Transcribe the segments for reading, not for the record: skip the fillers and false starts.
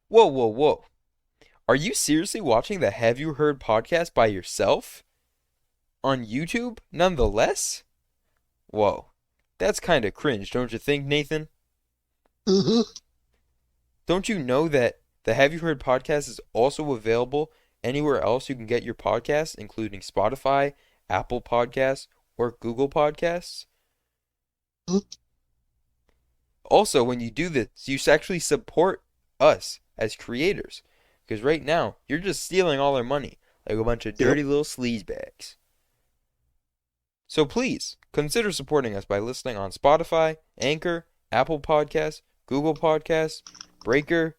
Whoa, whoa, whoa. Are you seriously watching the Have You Heard podcast by yourself? On YouTube, nonetheless? Whoa. That's kinda cringe, don't you think, Nathan? Uh-huh. Don't you know that the Have You Heard podcast is also available anywhere else you can get your podcasts, including Spotify, Apple Podcasts, or Google Podcasts? Also, when you do this, you actually support us as creators. Because right now, you're just stealing all our money like a bunch of Yep. dirty little sleazebags. So please, consider supporting us by listening on Spotify, Anchor, Apple Podcasts, Google Podcasts, Breaker,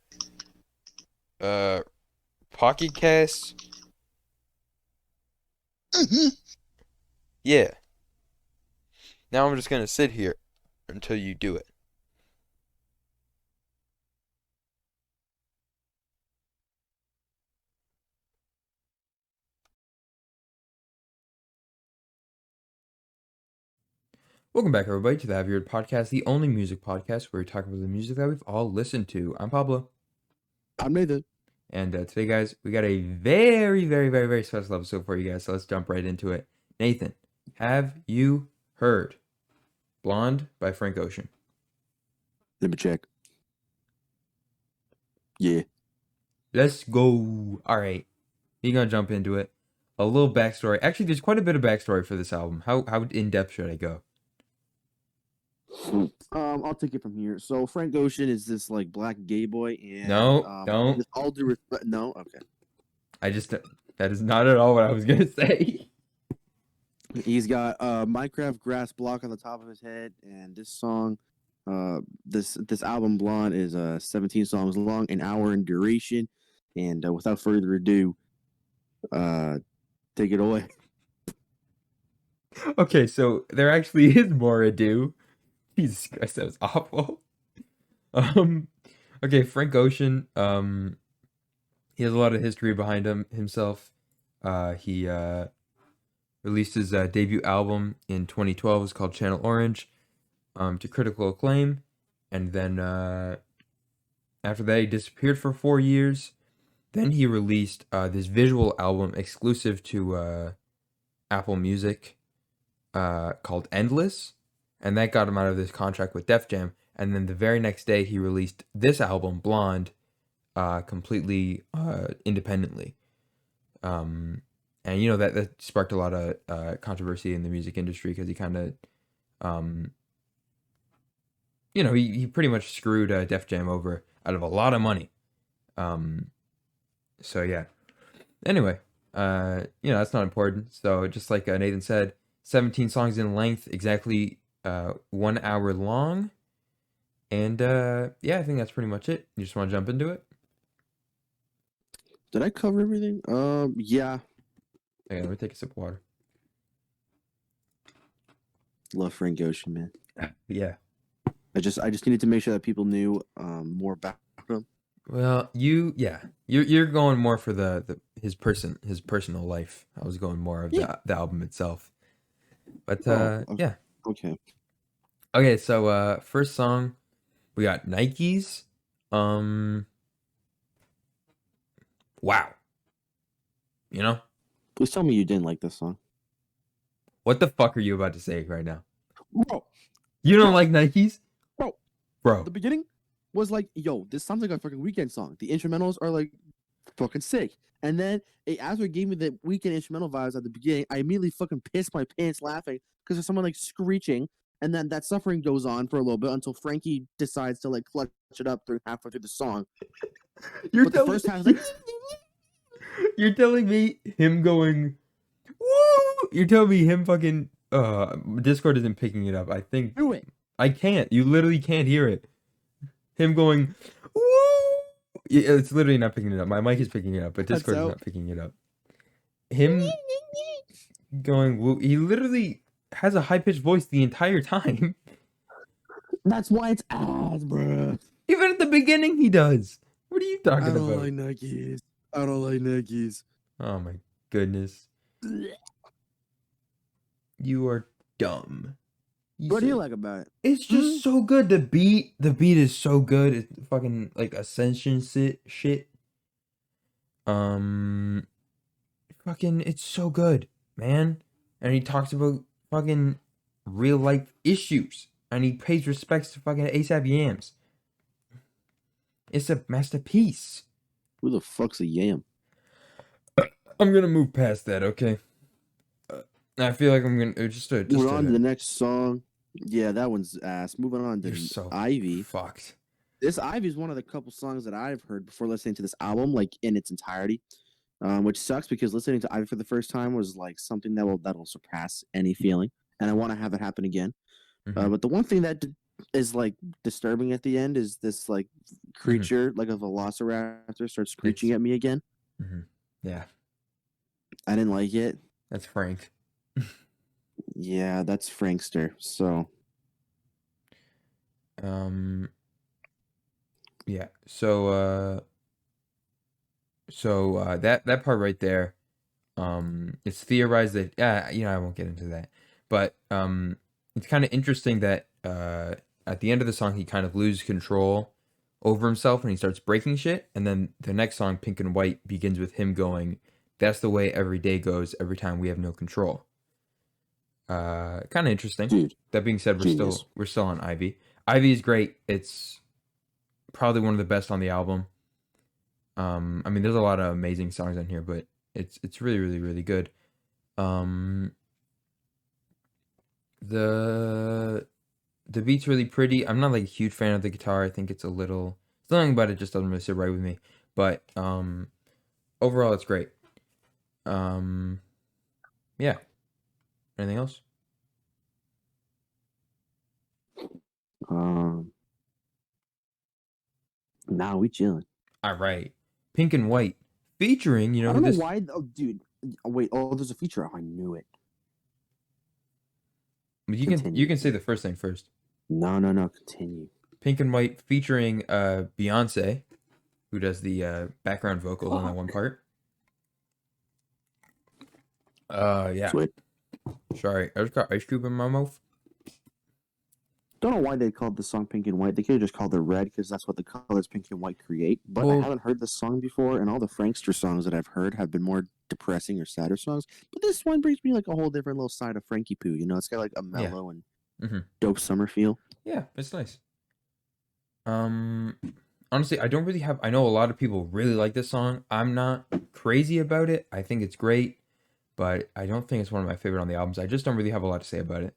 uh, Pocket Casts. Mhm. Yeah. Now I'm just gonna sit here until you do it. Welcome back, everybody, to the Have You Heard podcast, the only music podcast where we talk about the music that we've all listened to. I'm Pablo, I'm Nathan. and today, guys, we got a very, very, very, very special episode for you guys. So let's jump right into it. Nathan, have you heard "Blonde" by Frank Ocean? Let me check. Yeah. Let's go. All right, we're gonna jump into it. A little backstory. Actually, there's quite a bit of backstory for this album. How in depth should I go? I'll take it from here. So Frank Ocean is this like black gay boy, and No, don't. with all due respect, no, okay. I just that is not at all what I was gonna say. He's got a Minecraft grass block on the top of his head, and this song, this album Blonde is 17 songs long, an hour in duration, and without further ado, uh, take it away. Okay, so there actually is more ado. Jesus Christ, that was awful. Um, okay, Frank Ocean. He has a lot of history behind himself. He released his debut album in 2012. It's called Channel Orange. To critical acclaim, and then after that, he disappeared for 4 years. Then he released this visual album exclusive to Apple Music called Endless, and that got him out of this contract with Def Jam. And then the very next day, he released this album, Blonde, completely independently. And you know that sparked a lot of controversy in the music industry because he kind of, um, he pretty much screwed Def Jam over out of a lot of money. Um, so yeah. Anyway, that's not important. So just like Nathan said, 17 songs in length, exactly 1 hour long. And yeah, I think that's pretty much it. You just want to jump into it? Did I cover everything? Yeah. Okay, let me take a sip of water. Love Frank Ocean, man. Yeah. I just needed to make sure that people knew more about him. Well, you're going more for his personal life. I was going more of Yeah. the album itself. But Oh, yeah. okay. Okay, so first song we got Nikes. Wow. You know? Please tell me you didn't like this song. What the fuck are you about to say right now? Bro, You don't bro, like Nikes? bro. Bro. The beginning was like, yo, this sounds like a fucking Weekend song. The instrumentals are like fucking sick. And then after it gave me the Weekend instrumental vibes at the beginning, I immediately fucking pissed my pants laughing because there's someone like screeching. And then that suffering goes on for a little bit until Frankie decides to like clutch it up through halfway through the song. You're But the telling first half is like, You're telling me him going woo. You're telling me him fucking Discord isn't picking it up. I think do it. I can't. You literally can't hear it. Him going woo. Yeah, it's literally not picking it up. My mic is picking it up, but Cuts Discord is out. not picking it up. Him going woo. He literally has a high pitched voice the entire time. That's why it's ass, bruh. Even at the beginning, he does. What are you I talking don't about? like Nikes. I don't like Nikes. Oh my goodness. You are dumb. What do you like about it? It's just so good. The beat is so good. It's fucking like ascension shit. Fucking, it's so good, man. And he talks about fucking real life issues, and he pays respects to fucking ASAP Yams. It's a masterpiece. Who the fuck's a yam? I'm gonna move past that, okay? I feel like I'm gonna just Moving on to the next song. Yeah, that one's ass. Moving on to so Ivy. fucked. This Ivy is one of the couple songs that I've heard before listening to this album, like in its entirety. Which sucks because listening to Ivy for the first time was like something that'll surpass any feeling, and I want to have it happen again. But the one thing that is like disturbing at the end is this like creature, like a velociraptor, starts screeching at me again. Yeah, I didn't like it. That's Frank. Yeah, that's Frankster. So, yeah. So that part right there, it's theorized that I won't get into that, but it's kind of interesting that at the end of the song he kind of loses control over himself and he starts breaking shit, and then the next song, Pink and White, begins with him going, "That's the way every day goes. Every time we have no control." Kind of interesting. Dude, that being said, we're still on Ivy. Ivy is great. It's probably one of the best on the album. I mean, there's a lot of amazing songs on here, but it's really, really, really good. The beat's really pretty. I'm not like a huge fan of the guitar. I think it's something about it just doesn't really sit right with me. But overall, it's great. Yeah. Anything else? Nah, we chilling. All right. Pink and White, featuring, I don't know why. Oh, dude. Oh, wait. Oh, there's a feature. Oh, I knew it. You can say the first thing first. No. Continue. Pink and White featuring Beyonce, who does the background vocals on that one part. Yeah. Sweet. Sorry, I just got ice cube in my mouth. Don't know why they called the song Pink and White. They could have just called it Red because that's what the colors Pink and White create. But I haven't heard this song before, and all the Frankster songs that I've heard have been more depressing or sadder songs. But this one brings me like a whole different little side of Frankie Poo. You know, it's got like a mellow and dope summer feel. Yeah, it's nice. Honestly, I don't really have. I know a lot of people really like this song. I'm not crazy about it. I think it's great, but I don't think it's one of my favorite on the albums. I just don't really have a lot to say about it.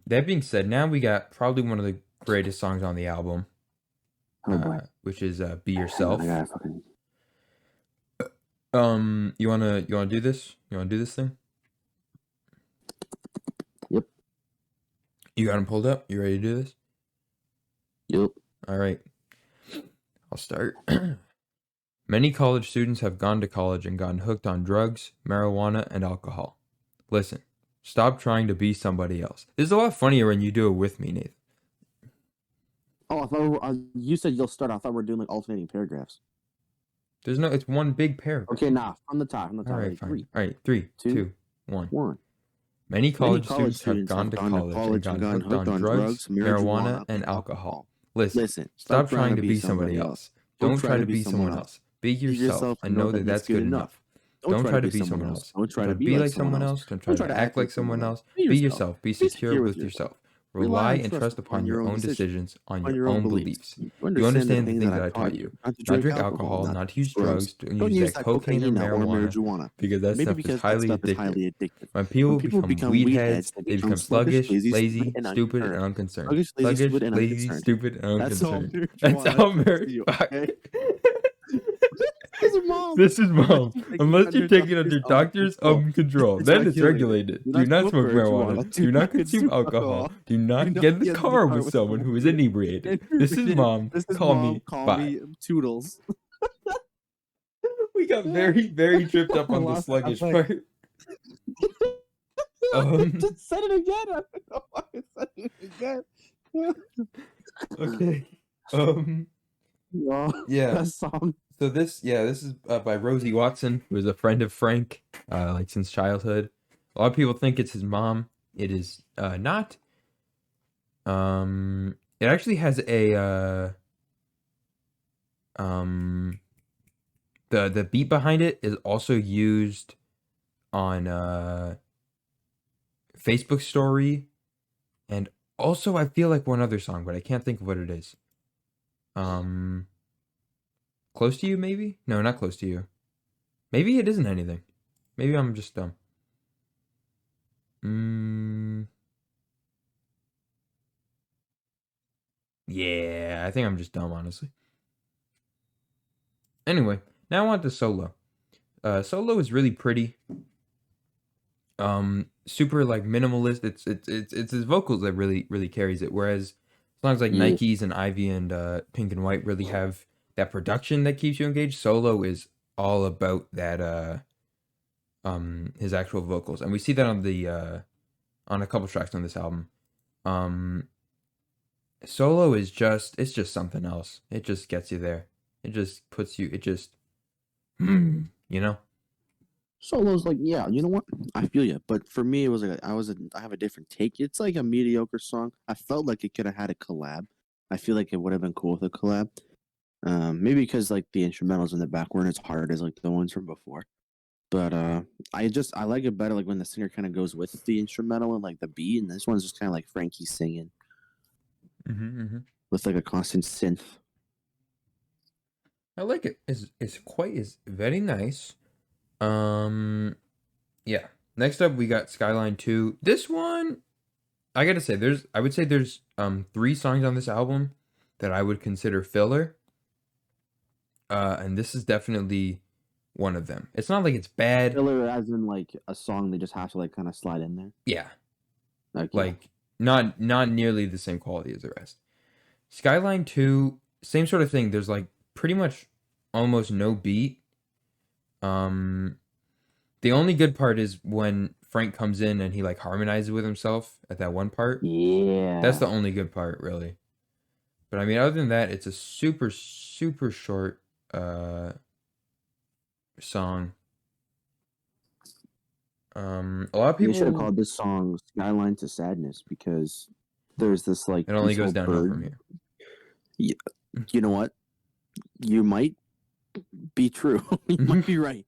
That being said, now we got probably one of the greatest songs on the album, which is "Be Yourself." You wanna do this? You wanna do this thing? Yep. You got them pulled up? You ready to do this? Yep. All right. I'll start. Many college students have gone to college and gotten hooked on drugs, marijuana, and alcohol. Listen, stop trying to be somebody else. This is a lot funnier when you do it with me, Nathan. Oh, I thought you said you'll start. I thought we were doing like alternating paragraphs. It's one big paragraph. Okay, from the top. All right, fine. All right, 3, 2, 1. Many college students have gone to college and gotten hooked on drugs, marijuana, and alcohol. Listen, stop trying to be somebody else. Don't try to be someone else. Be yourself and know that that's good enough. Don't try to be someone else. Don't try to be like someone else. Don't try to act like someone else. Be yourself. Be secure with yourself. Rely and trust upon your own decisions, on your own beliefs. You understand the things that I taught you. Not to drink alcohol, not to use drugs, don't use that cocaine or marijuana, because that stuff is highly addictive. When people become weed heads, they become sluggish, lazy, stupid, and unconcerned. Sluggish, lazy, stupid, and unconcerned. That's all marijuana. This is mom. Unless you're taking under doctor's control, then it's regulated. Do not smoke marijuana. Do not consume alcohol. Do not get in the car with someone who is inebriated. This is mom. Call me. Bye. Toodles. We got very, very tripped up on the sluggish part. Just said it again. I don't know why I said it again. Okay. Yeah. That song. So this is by Rosie Watson, who is a friend of Frank, like since childhood. A lot of people think it's his mom. It is not. It actually has a the beat behind it is also used on Facebook story, and also I feel like one other song, but I can't think of what it is. Close to You, maybe? No, not Close to You. Maybe it isn't anything. Maybe I'm just dumb. Yeah, I think I'm just dumb, honestly. Anyway, now on to Solo. Solo is really pretty. Super like minimalist. It's his vocals that really carries it. Whereas songs like Yeah. Nikes and Ivy and Pink and White really have that production that keeps you engaged. Solo is all about that his actual vocals, and we see that on the on a couple tracks on this album. Solo is it's just something else. It just gets you there. It just puts you. It just you know. Solo's like, yeah, you know what? I feel you, but for me, it was like I have a different take. It's like a mediocre song. I felt like it could have had a collab. I feel like it would have been cool with a collab. Maybe because like the instrumentals in the back weren't as hard as like the ones from before. But I like it better like when the singer kind of goes with the instrumental and like the beat, and this one's just kind of like Frankie singing with like a constant synth. I like it. It's very nice. Yeah. Next up, we got Skyline Two. This one, I gotta say, I would say there's 3 songs on this album that I would consider filler. And this is definitely one of them. It's not like it's bad. Filler, as in like a song they just have to like kind of slide in there. Yeah. Yeah. Like not nearly the same quality as the rest. Skyline 2, same sort of thing. There's like pretty much almost no beat. The only good part is when Frank comes in and he like harmonizes with himself at that one part. Yeah. That's the only good part, really. But I mean, other than that, it's a super short song. A lot of They should have people. called this song "Skyline to Sadness" because there's this like It only goes peaceful downhill bird. from here. You know what? You might be true. You might be right.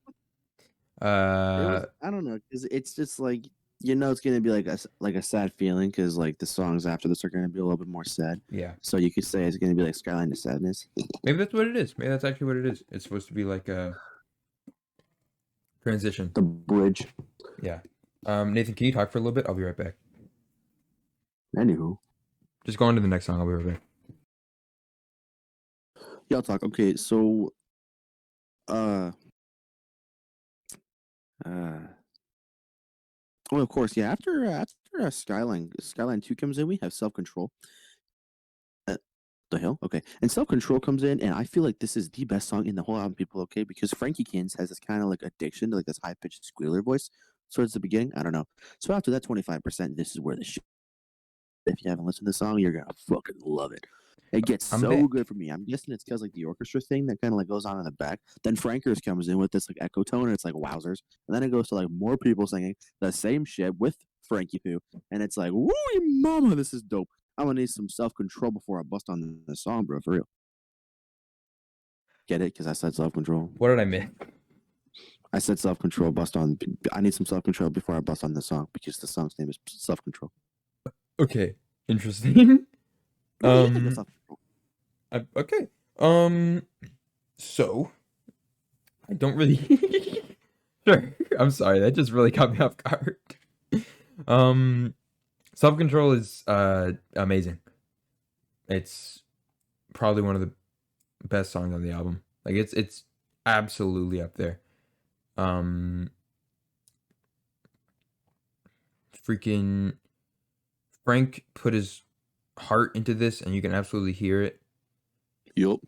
I don't know, because it's just like it's gonna be like a sad feeling because like the songs after this are gonna be a little bit more sad. Yeah. So you could say it's gonna be like Skyline to Sadness. Maybe that's what it is. Maybe that's actually what it is. It's supposed to be like a transition. The bridge. Yeah. Nathan, can you talk for a little bit? I'll be right back. Anywho. Just go on to the next song. I'll be right back. Yeah, I'll talk. Okay, so well, of course, yeah. After Skyline 2 comes in, we have Self Control. The hell? Okay. And Self Control comes in, and I feel like this is the best song in the whole album, people, okay? Because Frankie Kins has this kind of like addiction to like this high pitched squealer voice towards the beginning. I don't know. So after that 25%, this is where the shit. If you haven't listened to the song, you're gonna fucking love it. It gets so good for me. I'm guessing it's because like the orchestra thing that kind of like goes on in the back. Then Frankers comes in with this like echo tone, and it's like wowzers. And then it goes to like more people singing the same shit with Frankie Poo, and it's like, woo, mama, this is dope. I'm gonna need some self control before I bust on the song, bro. For real. Get it? Because I said self control. What did I miss? I said self control. Bust on. I need some self control before I bust on the song because the song's name is self control. Okay, interesting. Okay. So I don't really. Sure. I'm sorry. That just really caught me off guard. Self Control is amazing. It's probably one of the best songs on the album. Like it's absolutely up there. Freaking Frank put his heart into this, and you can absolutely hear it. Yup.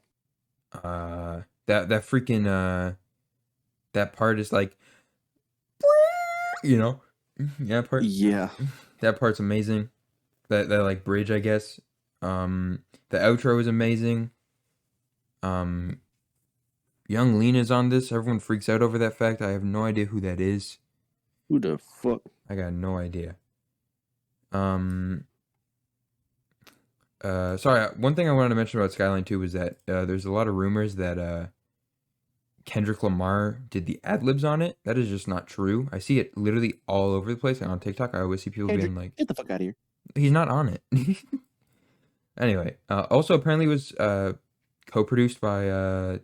That freaking that part is like, yeah, part. Yeah. That part's amazing. That like bridge, I guess. The outro is amazing. Young Lena's on this. Everyone freaks out over that fact. I have no idea who that is. Who the fuck? I got no idea. Um. Sorry. One thing I wanted to mention about Skyline Two was that there's a lot of rumors that Kendrick Lamar did the ad libs on it. That is just not true. I see it literally all over the place. And on TikTok, I always see people Kendrick, being like, get the fuck out of here. "He's not on it." Anyway, also apparently was co-produced by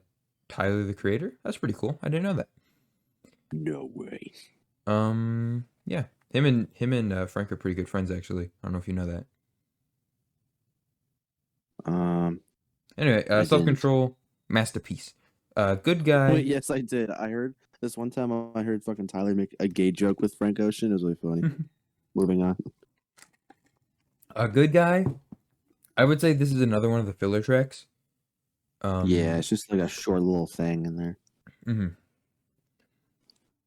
Tyler the Creator. That's pretty cool. I didn't know that. No way. Yeah, him and Frank are pretty good friends actually. I don't know if you know that. Anyway, I Self-Control, masterpiece. Good guy. Wait, yes, I did. I heard this one time. I heard fucking Tyler make a gay joke with Frank Ocean. It was really funny. Moving on. A good guy. I would say this is another one of the filler tracks. Yeah, it's just like a short little thing in there.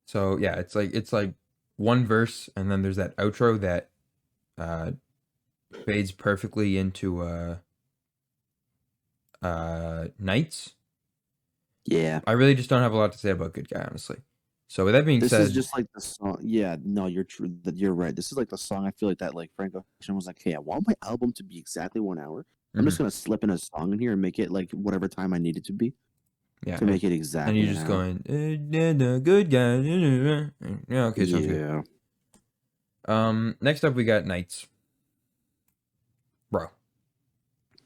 So yeah, it's like one verse, and then there's that outro that fades perfectly into Nights. Yeah. I really just don't have a lot to say about Good Guy, honestly. So with that being This said, is just like the song. Yeah, no, you're true. You're right. This is like the song. I feel like that like Frank Ocean was like, hey, I want my album to be exactly 1 hour. I'm just gonna slip in a song in here and make it like whatever time I need it to be. yeah, To make it exactly. and you're just going, good guy. Yeah, okay, sounds Yeah. good. Next up we got Nights.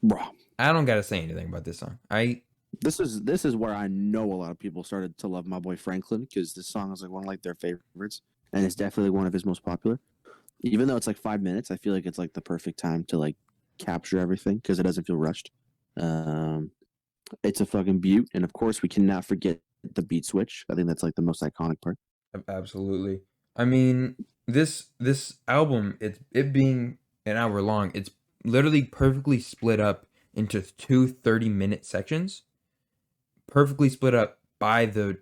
Bro. I don't gotta say anything about this song. This is where I know a lot of people started to love my boy Franklin, because this song is like one of like their favorites, and it's definitely one of his most popular. Even though it's like 5 minutes, I feel like it's like the perfect time to like capture everything because it doesn't feel rushed. It's a fucking beaut, and of course we cannot forget the beat switch. I think that's like the most iconic part. Absolutely. I mean, this album, it being an hour long, it's literally perfectly split up into two 30-minute sections. Perfectly split up by the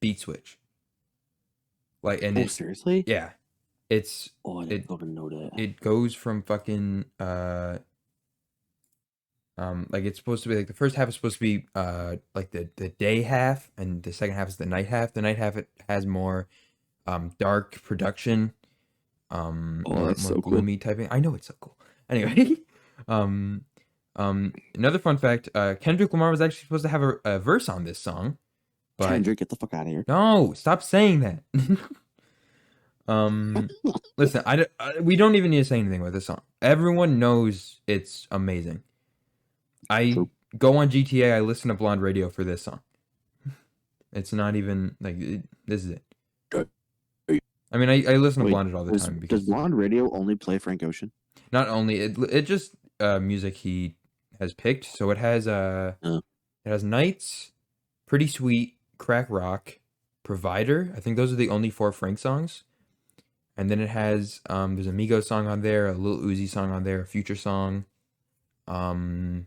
beat switch. Like, and seriously? Yeah. It's I didn't fucking know that. It goes from fucking like it's supposed to be like the first half is supposed to be like the day half, and the second half is the night half. The night half, it has more dark production, more so gloomy typing. I know, it's so cool. Anyway, another fun fact: Kendrick Lamar was actually supposed to have a verse on this song, but Kendrick, get the fuck out of here. No, stop saying that. Listen, we don't even need to say anything about this song. Everyone knows it's amazing. I go on GTA, I listen to Blonde Radio for this song. It's not even like this is it. I mean, I listen to Blonde all the time because does Blonde Radio only play Frank Ocean? Not only it just music he has picked. So it has Nights, Pretty Sweet, Crack Rock, Provider. I think those are the only 4 Frank songs. And then it has there's a Migos song on there, a Lil Uzi song on there, a Future song. Then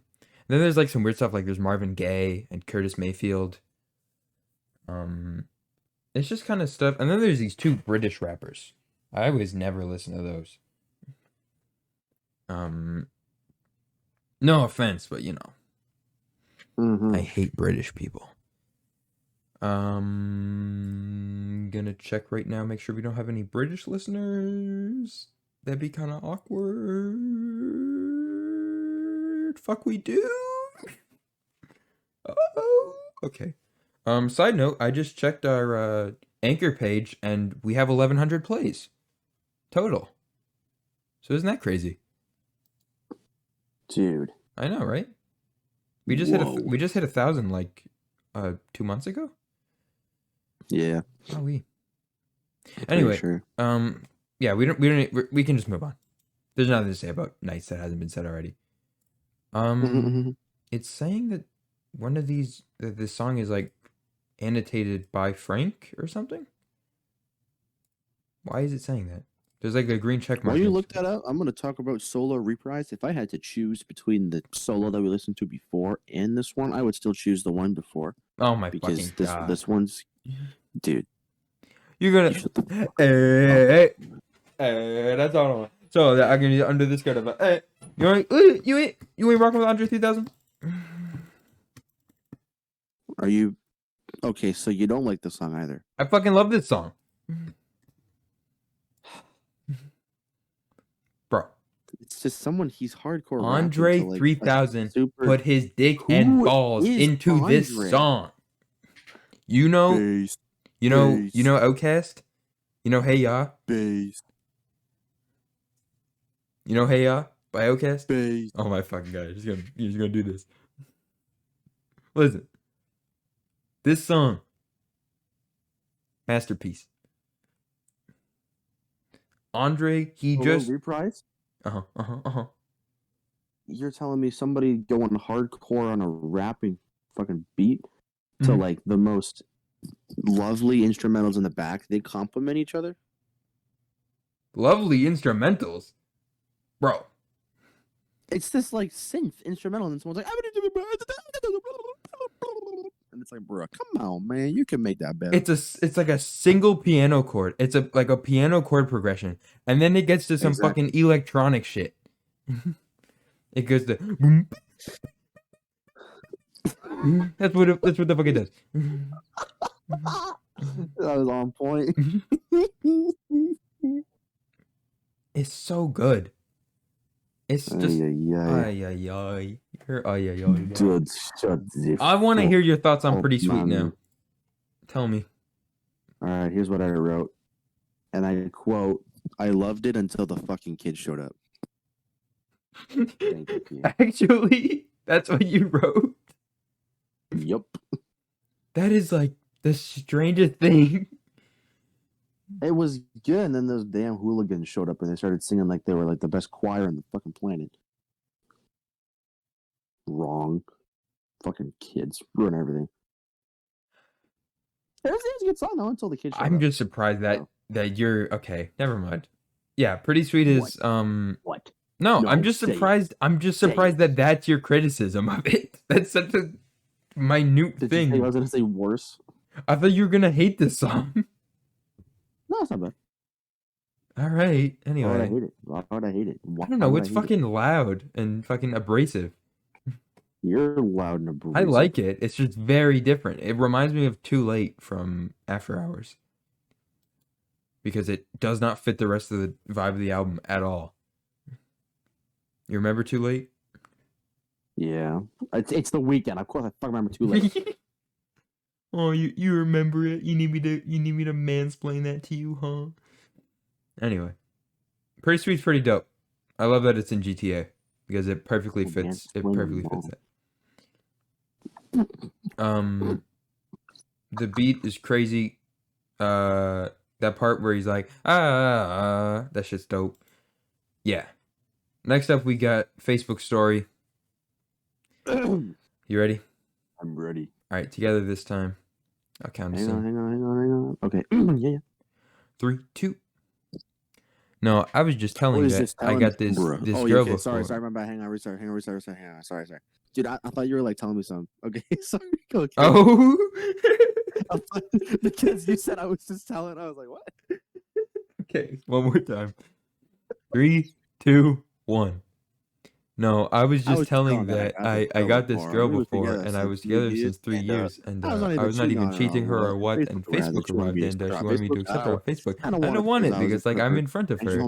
there's like some weird stuff, like there's Marvin Gaye and Curtis Mayfield. It's just kind of stuff. And then there's these 2 British rappers. I always never listen to those. No offense, but you know, I hate British people. Gonna check right now, make sure we don't have any British listeners. That'd be kind of awkward. Fuck, we do. Oh, okay. Side note, I just checked our Anchor page, and we have 1,100 plays total. So isn't that crazy? Dude, I know, right? We just hit 1,000 like 2 months ago. Yeah. Oh, anyway, sure. Yeah, we can just move on. There's nothing to say about Nights that hasn't been said already. It's saying that one of these that this song is like annotated by Frank or something. Why is it saying that? There's like a green check mark. While you look that up, I'm going to talk about Solo Reprise. If I had to choose between the solo that we listened to before and this one, I would still choose the one before. Oh my fucking god! This one's, dude. You're gonna. Hey, that's all. So that I can use under this card of hey, you ain't rocking with Andre 3000. Are you okay? So you don't like the song either? I fucking love this song, bro. It's just someone he's hardcore rapping Andre to like a 3000 super. put his dick and Who balls is into this Andre? song. You know, Bass, you know Outkast? You know Hey Ya? bass, You know Hey Ya by Outkast? bass. Oh my fucking god, he's gonna do this. Listen. This song. Masterpiece. Andre, he Hello, just reprise. uh-huh. You're telling me somebody going hardcore on a rapping fucking beat to Mhm. like the most lovely instrumentals in the back? They complement each other. Lovely instrumentals. Bro. It's this like synth instrumental, and someone's like, and it's like, bro, come on, man, you can make that better. It's like a single piano chord. It's like a piano chord progression. And then it gets to some Exactly. fucking electronic shit. It goes to that's what the fuck it does. That was on point. It's so good. It's just Ay, ay ay. You're ay ay ay. Dude, shut the I want to fuck hear your thoughts on up, Pretty Sweet man. now. Tell me. All right, here's what I wrote, and I quote: "I loved it until the fucking kid showed up." Thank you, P. Actually, that's what you wrote. Yup. That is like the strangest thing. It was good, and then those damn hooligans showed up, and they started singing like they were like the best choir on the fucking planet. Wrong. Fucking kids ruin everything. It was a good song though until the kid showed up. I'm just surprised that you're okay. Never mind. Yeah, Pretty Sweet is What? No, No, I'm just say it. surprised. I'm just Say surprised that that's your criticism of it. That's such a minute Did you think I thing. was gonna say worse? I thought you were gonna hate this song. No, it's not bad. All right. Why would I Anyway, hate it? Why would I hate it? I don't know. It's fucking loud and fucking abrasive. You're loud and abrasive. I like it. It's just very different. It reminds me of Too Late from After Hours because it does not fit the rest of the vibe of the album at all. You remember Too Late? Yeah, it's the weekend. Of course, I fucking remember Too Late. Oh, you remember it? You need me to mansplain that to you, huh? Anyway, Pretty Sweet's pretty dope. I love that it's in GTA because it perfectly fits. It perfectly fits that. The beat is crazy. That part where he's like, that shit's dope. Yeah. Next up, we got Facebook story. You ready? I'm ready. All right, together this time. I'll count us in. Hang on. Okay. Yeah. 3, 2. No, I was just telling that I got this girl before. Sorry. Remember. Hang on. Restart. Hang on. Sorry. Dude, I thought you were like telling me something. Okay. Sorry. Okay. Oh. Because you said I was just telling. I was like, what? Okay, one more time. 3, 2, 1. No, I was just telling that I got this girl before, and I was together since 3 years, and I was not even cheating her or what, and Facebook arrived, and she wanted me to accept her on Facebook. I don't want it because like I'm in front of her,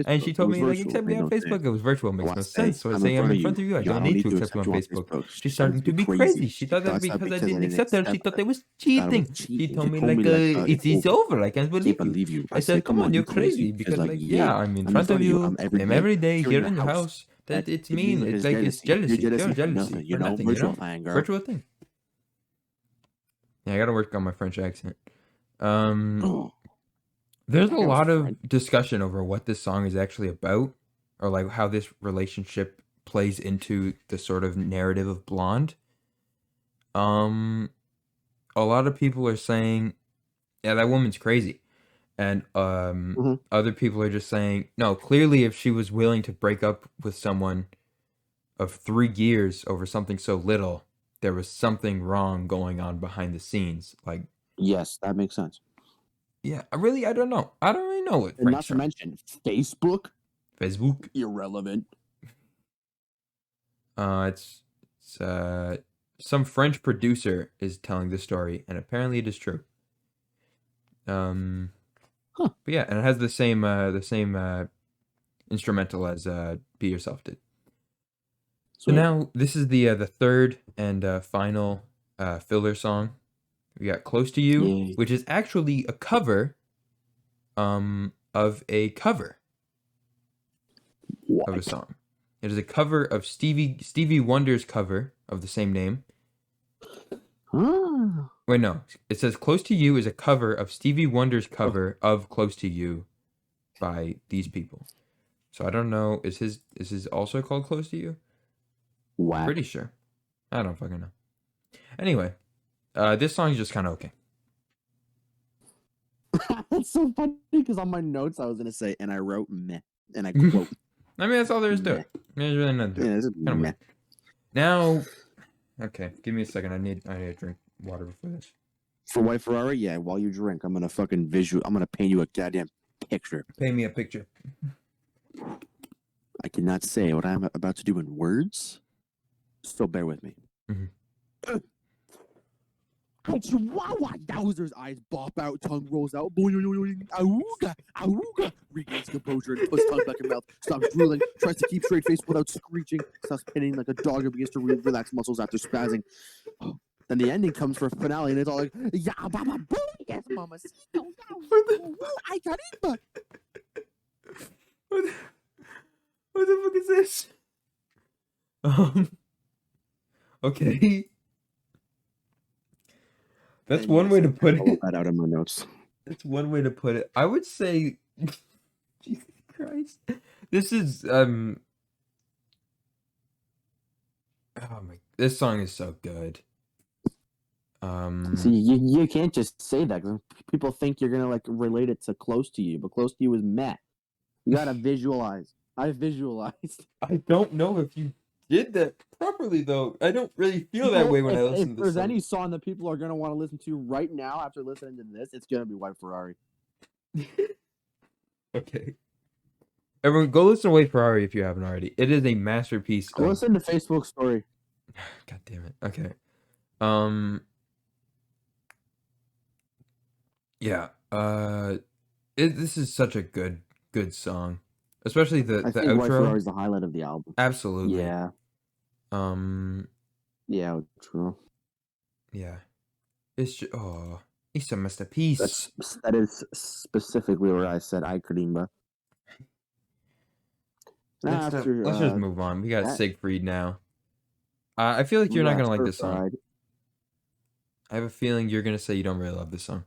and she told me like accept me on Facebook. It was virtual, makes no sense. So I say I'm in front of you. I don't need to accept you on Facebook. She's starting to be crazy. She thought that because I didn't accept her, she thought it was cheating. She told me like it's over. I can't believe you. I said come on, you're crazy because like yeah, I'm in front of you. I'm every day here in your house. That it's mean. It's like it's jealousy. Pure jealousy. You know, virtual thing, girl. Virtual thing. Yeah, I gotta work on my French accent. There's a lot of discussion over what this song is actually about, or like how this relationship plays into the sort of narrative of Blonde. A lot of people are saying, yeah, that woman's crazy. And other people are just saying, no, clearly if she was willing to break up with someone of 3 years over something so little, there was something wrong going on behind the scenes. Like, yes, that makes sense. Yeah, I don't know. I don't really know what. And not to mention Facebook. Irrelevant. It's some French producer is telling the story, and apparently it is true. But yeah, and it has the same instrumental as Be Yourself did. So Sweet. now this is the third and final filler song. We got Close to You, Yay. which is actually a cover of a cover of a What? song. It is a cover of Stevie Wonder's cover of the same name. Ah. Wait, no. It says Close to You is a cover of Stevie Wonder's cover of Close to You by these people. So I don't know. Is his also called Close to You? Whack. Pretty sure. I don't fucking know. Anyway, this song is just kind of okay. That's so funny because on my notes I was gonna say, and I wrote meh, and I quote. I mean, that's all there is to Meh. it. There's really nothing to it. Yeah, this is Kinda meh. weird. Now, okay, give me a second. I need to drink water before this. For White Ferrari, yeah. While you drink, I'm gonna fucking visual. I'm gonna paint you a goddamn picture. Paint me a picture. I cannot say what I'm about to do in words, so bear with me. Mhm. Chihuahua Dowser's eyes bop out, tongue rolls out. Auga, auga. Regains composure and puts tongue back in mouth. Stops drooling. Tries to keep straight face without screeching. Stops pinning like a dog and begins to relax muscles after spazzing. Then the ending comes for a finale, and it's all like, "Ya baba boo, yes, mama, I got it, but." What the fuck is this? Okay. That's one way to put I'll it. that out in my notes. That's one way to put it. I would say, Jesus Christ, this is oh my, this song is so good. See, you can't just say that because people think you're gonna like relate it to Close to You, but Close to You is meh. You gotta visualize. I visualized. I don't know if you did that properly though. I don't really feel that way when I listen If to there's this song. any song that people are gonna want to listen to right now after listening to this, it's gonna be White Ferrari. Okay. Everyone, go listen to Wait Ferrari if you haven't already. It is a masterpiece. Go listen to Facebook Story. God damn it. Okay. Yeah. This is such a good song, especially the I think White outro. Ferrari is the highlight of the album. Absolutely. Yeah. Yeah, true. Yeah. It's just, it's a masterpiece. That is specifically where I said I Karimba. Let's just move on. We got Siegfried now. I feel like you're not gonna like this song. I have a feeling you're gonna say you don't really love this song.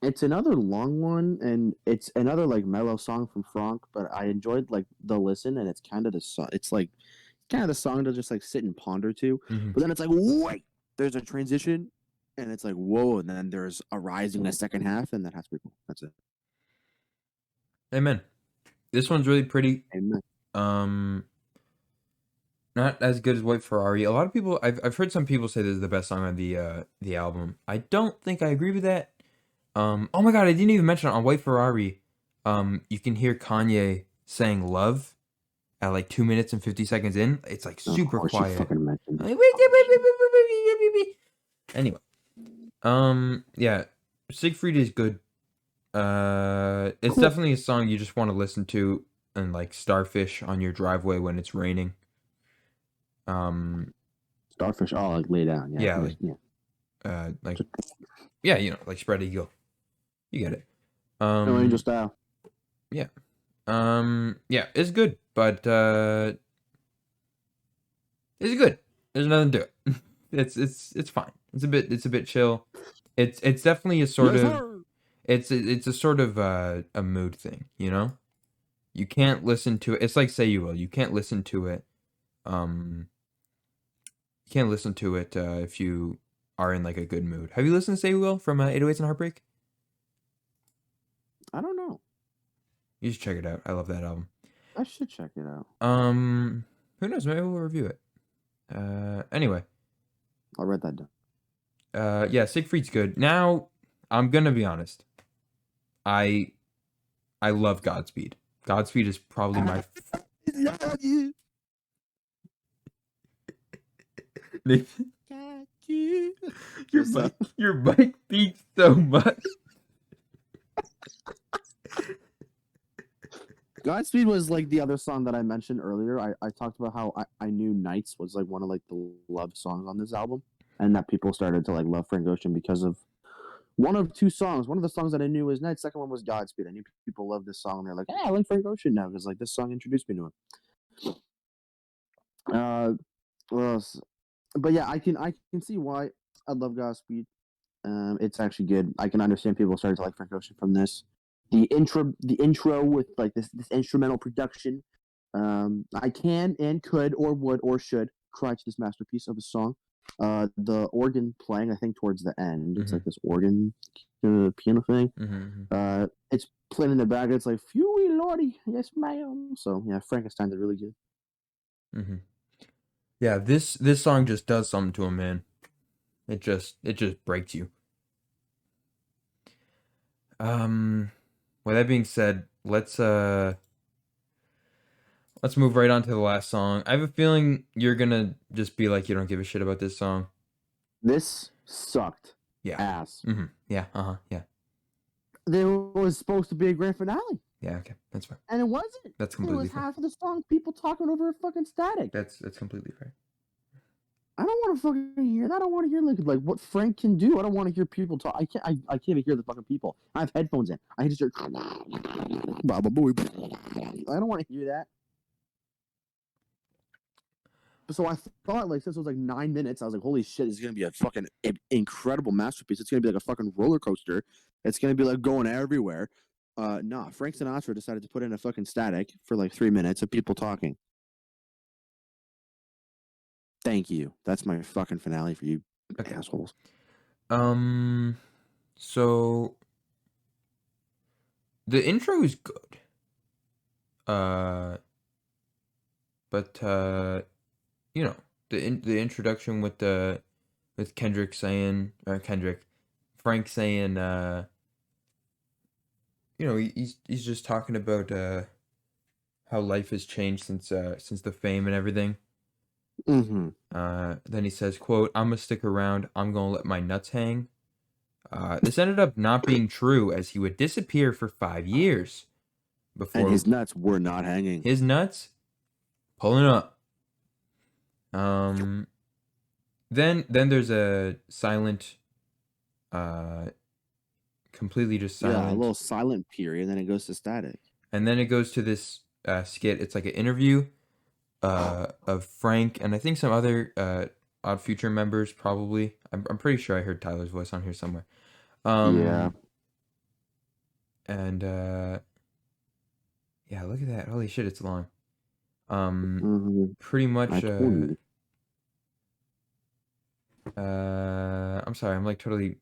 It's another long one, and it's another like mellow song from Franck. But I enjoyed like the listen, and it's kind of the song. It's like kind of the song to just like sit and ponder to. Mhm. But then it's like, wait, there's a transition, and it's like, whoa, and then there's a rising in the second half, and that has to be cool. That's it. Amen. This one's really pretty. Amen. Not as good as White Ferrari. A lot of people, I've heard some people say this is the best song on the album. I don't think I agree with that. Oh my god, I didn't even mention it on White Ferrari. You can hear Kanye saying "love" at like 2 minutes and 50 seconds in. It's like super quiet. Anyway, yeah, Siegfried is good. It's definitely a song you just want to listen to and like starfish on your driveway when it's raining. Starfish, oh, like lay down. Yeah. Like, yeah, you know, like spread eagle. You get it. No Angel style. Yeah. Yeah, it's good, but it's good. There's nothing to it. It's fine. It's a bit chill. It's definitely a sort of it's a sort of a mood thing, you know? You can't listen to it. It's like Say You Will. You can't listen to it. You can't listen to it if you are in like a good mood. Have you listened to Say You Will from 808s and Heartbreak? I don't know. You should check it out. I love that album. I should check it out. Who knows? Maybe we'll review it. Anyway. I'll write that down. Yeah, Siegfried's good. Now, I'm gonna be honest. I love Godspeed. Godspeed is probably my. Your bike beats so much. Godspeed was like the other song that I mentioned earlier. I talked about how I knew Nights was like one of like the loved songs on this album, and that people started to like love Frank Ocean because of one of two songs. One of the songs that I knew was Nights. Second one was Godspeed. I knew people loved this song. And they're like, hey, I like Frank Ocean now because like this song introduced me to him. What else? But yeah, I can see why I love Godspeed. It's actually good. I can understand people started to like Frank Ocean from this. The intro with like this instrumental production. I can and could or would or should cry to this masterpiece of a song. The organ playing, I think, towards the end. It's like this organ piano thing. It's playing in the back. It's like, "Phew, lordy, yes, ma'am." So yeah, Frankenstein did really good. Yeah, this song just does something to him, man. It just breaks you. With that being said, let's move right on to the last song. I have a feeling you're gonna just be like, you don't give a shit about this song. This sucked. Yeah. Ass. Yeah. Yeah. There was supposed to be a grand finale. Yeah. Okay. That's fine. And it wasn't. That's completely It was fair. half of the song people talking over a fucking static. That's completely fair. I don't want to fucking hear that. I don't want to hear like what Frank can do. I don't want to hear people talk. I can't even hear the fucking people. I have headphones in. I just hear I don't want to hear that. So I thought like since it was like 9 minutes, I was like, holy shit, it's gonna be a fucking incredible masterpiece. It's gonna be like a fucking roller coaster. It's gonna be like going everywhere. Nah, Frank Sinatra decided to put in a fucking static for like 3 minutes of people talking. Thank you. That's my fucking finale for you assholes. So the intro is good. But you know, the introduction with Frank saying, you know, he's just talking about how life has changed since the fame and everything. Then he says, quote, "I'm gonna stick around. I'm gonna let my nuts hang." This ended up not being true, as he would disappear for 5 years before. And his nuts were not hanging. His nuts pulling up. Then there's a silent, completely just silent. Yeah, a little silent period, and then it goes to static. And then it goes to this skit. It's like an interview of Frank and I think some other Odd Future members, probably. I'm pretty sure I heard Tyler's voice on here somewhere. Yeah. And yeah, look at that. Holy shit, it's long. Pretty much I'm sorry, I'm like totally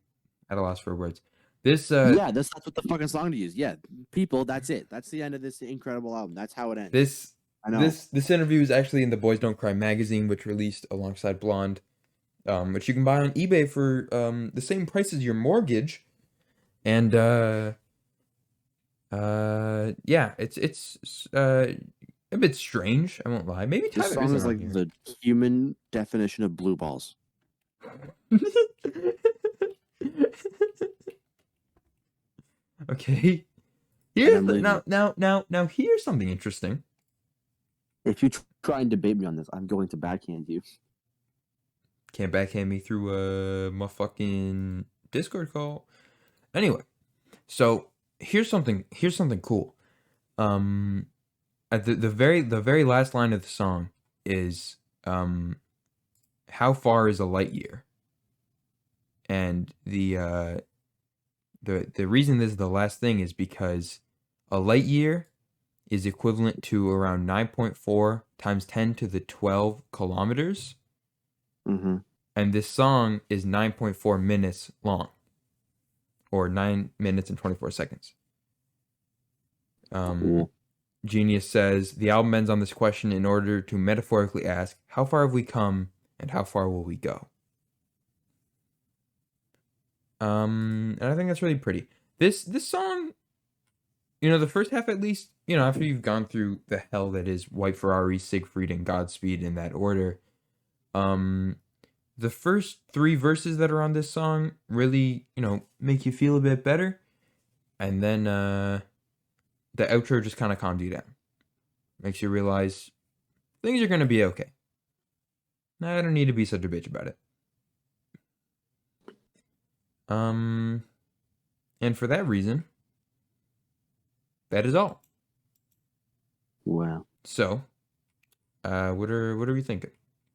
at a loss for words. This yeah, that's what the fucking song to use. Yeah, people, that's it. That's the end of this incredible album. That's how it ends. I know. This interview is actually in the Boys Don't Cry magazine, which released alongside Blonde, which you can buy on eBay for the same price as your mortgage. And yeah, it's a bit strange. I won't lie. Maybe Tyler this song is like the human definition of blue balls. Okay. Here's now here's something interesting. If you try and debate me on this, I'm going to backhand you. Can't backhand me through my fucking Discord call. Anyway, so here's something cool. At the very last line of the song is how far is a light year? And the reason this is the last thing is because a light year is equivalent to around 9.4 times 10 to the 12 kilometers. And this song is 9.4 minutes long, or 9 minutes and 24 seconds. Cool. Genius says the album ends on this question in order to metaphorically ask, how far have we come and how far will we go? And I think that's really pretty. This song, you know, the first half at least, you know, after you've gone through the hell that is White Ferrari, Siegfried, and Godspeed in that order, the first 3 verses that are on this song really, you know, make you feel a bit better. And then the outro just kind of calmed you down. Makes you realize things are going to be okay. I don't need to be such a bitch about it. And for that reason, that is all. Wow. So, what are we thinking?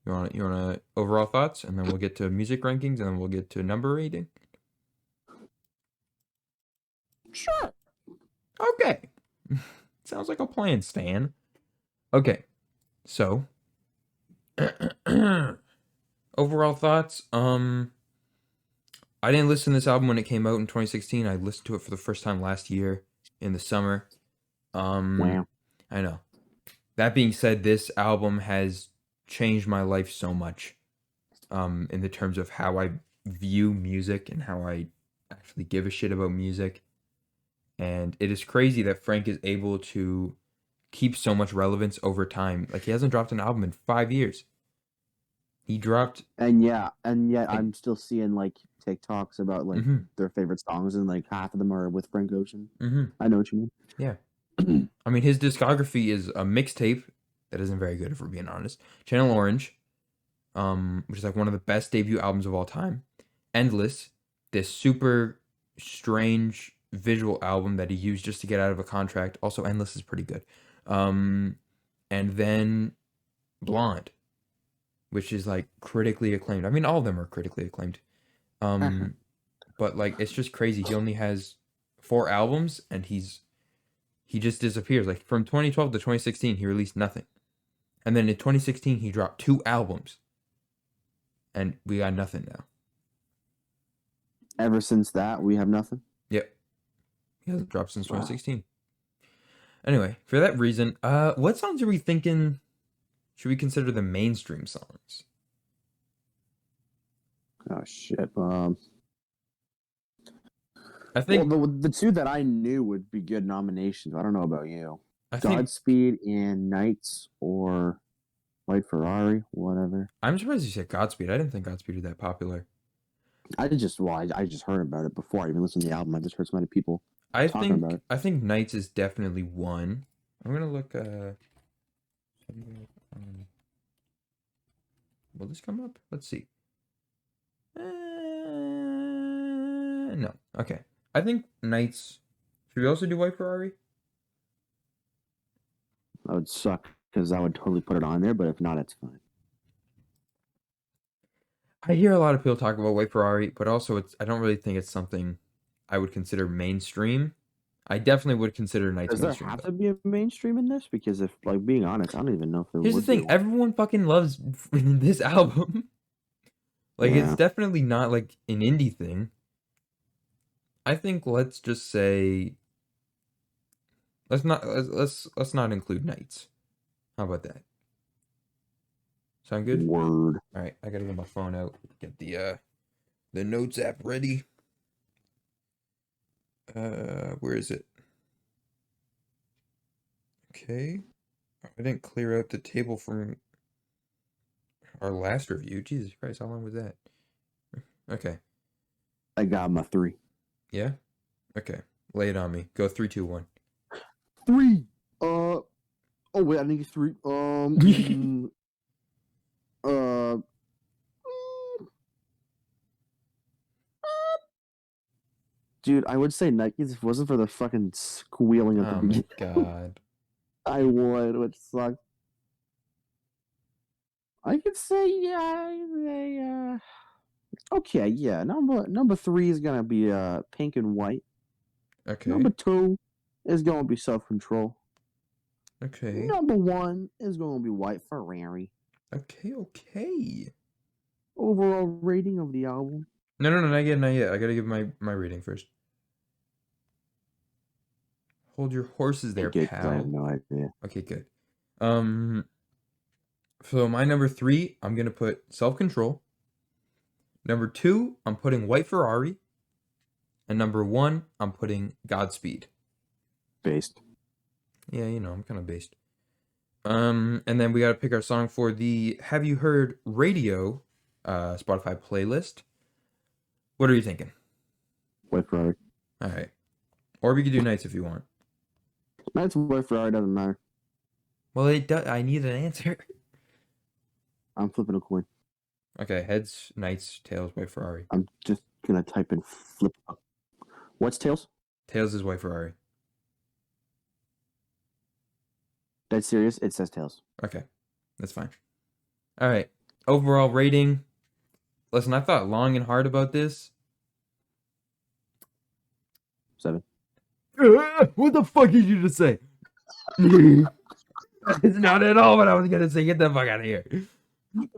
You want overall thoughts, and then we'll get to music rankings, and then we'll get to number rating. Sure. Okay. Sounds like a plan, Stan. Okay. So, overall thoughts. I didn't listen to this album when it came out in 2016. I listened to it for the first time last year in the summer. Wow. I know. That being said, this album has changed my life so much. In the terms of how I view music and how I actually give a shit about music. And it is crazy that Frank is able to keep so much relevance over time. Like, he hasn't dropped an album in 5 years. He dropped, And yet like, I'm still seeing like TikToks about like their favorite songs, and like half of them are with Frank Ocean. I know what you mean. Yeah. I mean, his discography is a mixtape that isn't very good, if we're being honest. Channel Orange, which is like one of the best debut albums of all time. Endless, this super strange visual album that he used just to get out of a contract. Also, Endless is pretty good. And then Blonde, which is like critically acclaimed. I mean, all of them are critically acclaimed. But like, it's just crazy. He only has 4 albums, and he just disappears. Like, from 2012 to 2016, he released nothing. And then in 2016, he dropped 2 albums. And we got nothing now. Ever since that, we have nothing. Yep. He hasn't dropped since 2016. Anyway, for that reason, what songs are we thinking should we consider the mainstream songs? Oh shit. I think the 2 that I knew would be good nominations. I don't know about you. I think Godspeed and Nights, or White Ferrari, whatever. I'm surprised you said Godspeed. I didn't think Godspeed was that popular. I just heard about it before I even listened to the album. I just heard so many people talking about it. I think Nights is definitely one. I'm gonna look. Will this come up? Let's see. No. Okay. I think Nights. Should we also do White Ferrari? That would suck because I would totally put it on there, but if not, it's fine. I hear a lot of people talk about White Ferrari, but also I don't really think it's something I would consider mainstream. I definitely would consider Nights Does there mainstream. have to be a mainstream in this? Because if, like, being honest, I don't even know if there Here's the would be thing: one. everyone fucking loves this album. Like, Yeah. it's definitely not like an indie thing. I think let's just say let's not include Nights. How about that? Sound good? Word. All right, I gotta get my phone out. Get the notes app ready. Where is it? Okay. I didn't clear out the table from our last review. Jesus Christ, how long was that? Okay. I got my 3. Yeah? Okay. Lay it on me. Go 3, 2, 1. 3. Oh wait, I think it's 3. Dude, I would say Nikes if it wasn't for the fucking squealing at the beginning. Oh my god. I would, which sucks. I could say, yeah, okay, yeah. Number 3 is gonna be Pink and White. Okay. Number 2 is gonna be Self Control. Okay. Number 1 is gonna be White Ferrari. Okay. Overall rating of the album. No, not yet. I gotta give my rating first. Hold your horses there, pal. I have no idea. Okay, good. So my number 3, I'm gonna put Self Control. Number 2, I'm putting White Ferrari. And number 1, I'm putting Godspeed. Based. Yeah, I'm kind of based. And then we gotta pick our song for the Have You Heard Radio Spotify playlist. What are you thinking? White Ferrari. All right. Or we could do Nights if you want. Nights White Ferrari doesn't matter. Well, it does. I need an answer. I'm flipping a coin. Okay, heads, knights, tails, white Ferrari. I'm just gonna type in flip. What's tails? Tails is white Ferrari. That's serious. It says tails. Okay, that's fine. All right. Overall rating. Listen, I thought long and hard about this. 7. What the fuck did you just say? It's not at all what I was gonna say. Get the fuck out of here. Did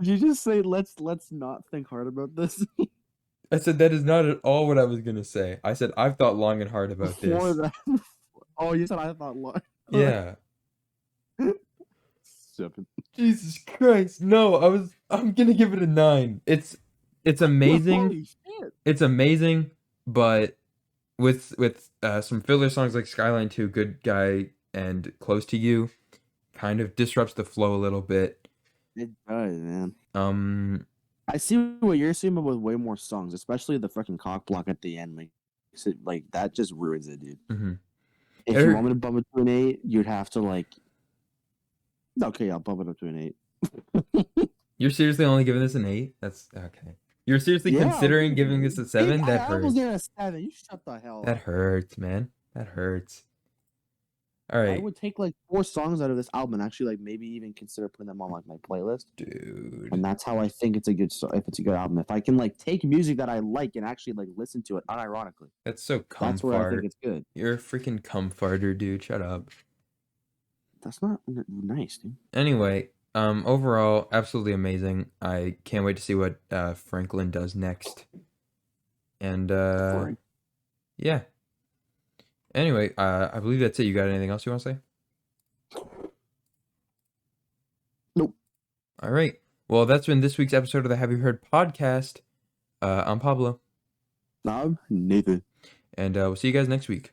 you just say let's not think hard about this? I said that is not at all what I was gonna say. I said I've thought long and hard about Before this. that. Oh, you said I thought long. Yeah. 7. Jesus Christ. No, I'm gonna give it a 9. It's amazing. Holy shit. It's amazing, but with some filler songs like Skyline 2, Good Guy and Close to You, kind of disrupts the flow a little bit. It does, man. I see what you're saying, but with way more songs, especially the fucking cock block at the end, like that just ruins it, dude. Mm-hmm. If you want me to bump it to an 8, you'd have to like. Okay, I'll bump it up to an 8. You're seriously only giving this an 8? That's okay. You're seriously considering giving this a 7? That hurts. I almost gave it a 7. You shut the hell up. That hurts, man. That hurts. All right. I would take like 4 songs out of this album and actually like maybe even consider putting them on like my playlist. Dude. And that's how I think it's a good if it's a good album. If I can like take music that I like and actually like listen to it unironically. That's so That's where I think it's good. You're a freaking comfarter, dude. Shut up. That's not nice, dude. Anyway, overall, absolutely amazing. I can't wait to see what Franklin does next. And yeah. Anyway, I believe that's it. You got anything else you want to say? Nope. All right. Well, that's been this week's episode of the Have You Heard podcast. I'm Pablo. I'm Nathan. And we'll see you guys next week.